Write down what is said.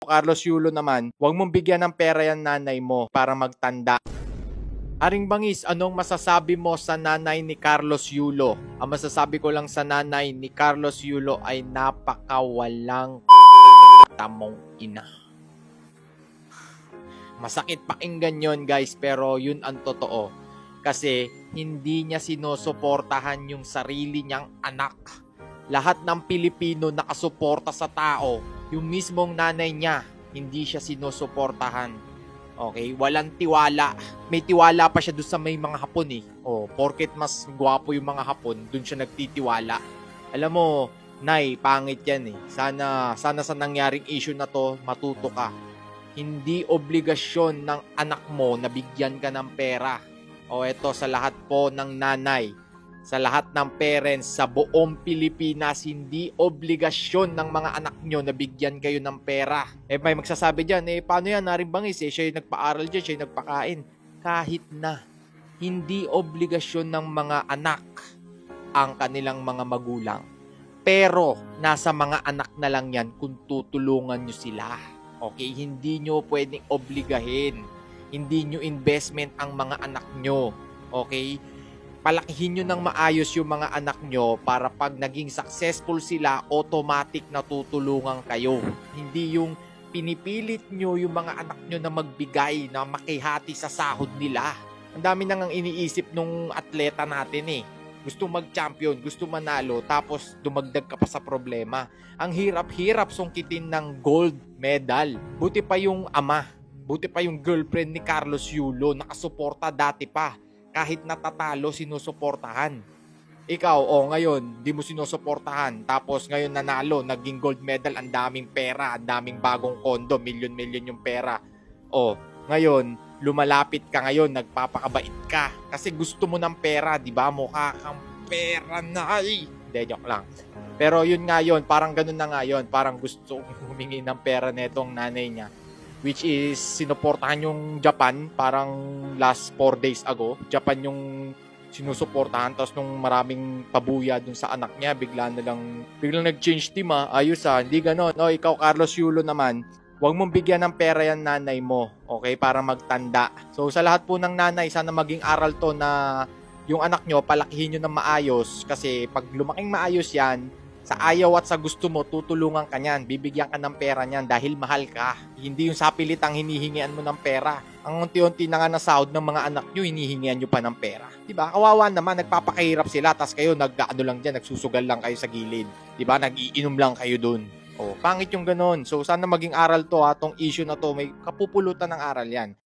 Carlos Yulo naman, huwag mong bigyan ng pera yan nanay mo para magtanda. Aring Bangis, anong masasabi mo sa nanay ni Carlos Yulo? Ang masasabi ko lang sa nanay ni Carlos Yulo ay napakawalang tamong ina. Masakit pakinggan yon guys, pero yun ang totoo. Kasi hindi niya sinusuportahan yung sarili niyang anak. Lahat ng Pilipino nakasuporta sa tao, yung mismong nanay niya, hindi siya sinusuportahan. Okay, walang tiwala. May tiwala pa siya doon sa may mga Hapon eh. Oh, porket mas gwapo yung mga Hapon, doon siya nagtitiwala. Alam mo, Nay, pangit yan eh. Sana sa nangyaring issue na to, matuto ka. Hindi obligasyon ng anak mo na bigyan ka ng pera. O eto, sa lahat po ng nanay, sa lahat ng parents sa buong Pilipinas, hindi obligasyon ng mga anak nyo na bigyan kayo ng pera. May magsasabi dyan, paano yan, Aring Bangis? Siya yung nagpa-aral dyan, siya yung nagpakain. Kahit na, hindi obligasyon ng mga anak ang kanilang mga magulang. Pero, nasa mga anak na lang yan kung tutulungan nyo sila. Okay? Hindi nyo pwedeng obligahin. Hindi nyo investment ang mga anak nyo. Okay? Palakihin nyo ng maayos yung mga anak nyo para pag naging successful sila, automatic na tutulungan kayo. Hindi yung pinipilit nyo yung mga anak nyo na magbigay, na makihati sa sahod nila. Ang dami nang iniisip nung atleta natin eh. Gusto mag-champion, gusto manalo, tapos dumagdag ka pa sa problema. Ang hirap-hirap sungkitin ng gold medal. Buti pa yung ama, buti pa yung girlfriend ni Carlos Yulo, nakasuporta dati pa. Kahit natatalo, sinusuportahan. Ikaw, ngayon, di mo sinusuportahan. Tapos ngayon nanalo, naging gold medal, ang daming pera, ang daming bagong kondo, milyon-milyon yung pera. Ngayon, lumalapit ka ngayon, nagpapakabait ka. Kasi gusto mo ng pera, di ba? Mukha kang pera na. Hindi, joke lang. Pero yun nga yun, parang ganun na nga yun. Parang gusto humingi ng pera netong nanay niya. Which is, sinuportahan yung Japan, parang last 4 days ago. Japan yung sinusuportahan, tapos nung maraming pabuya dun sa anak niya, biglang nag-change team ayos hindi ganon. Ikaw Carlos Yulo naman, huwag mong bigyan ng pera yan nanay mo, okay, para magtanda. So sa lahat po ng nanay, sana maging aral to na yung anak nyo, palakihin nyo ng maayos, kasi pag lumaking maayos yan, sa ayaw at sa gusto mo, tutulungan ka niyan, bibigyan ka ng pera niyan dahil mahal ka. Hindi yung sapilitang hinihingian mo ng pera. Ang unti-unti na nga na sahod ng mga anak nyo, hinihingian nyo pa ng pera. Diba? Kawawa naman, nagpapakahirap sila, tas kayo lang dyan, nagsusugal lang kayo sa gilid. Diba? Nag-iinom lang kayo dun. Pangit yung ganon. So sana maging aral to tong issue na to, may kapupulutan ng aral yan.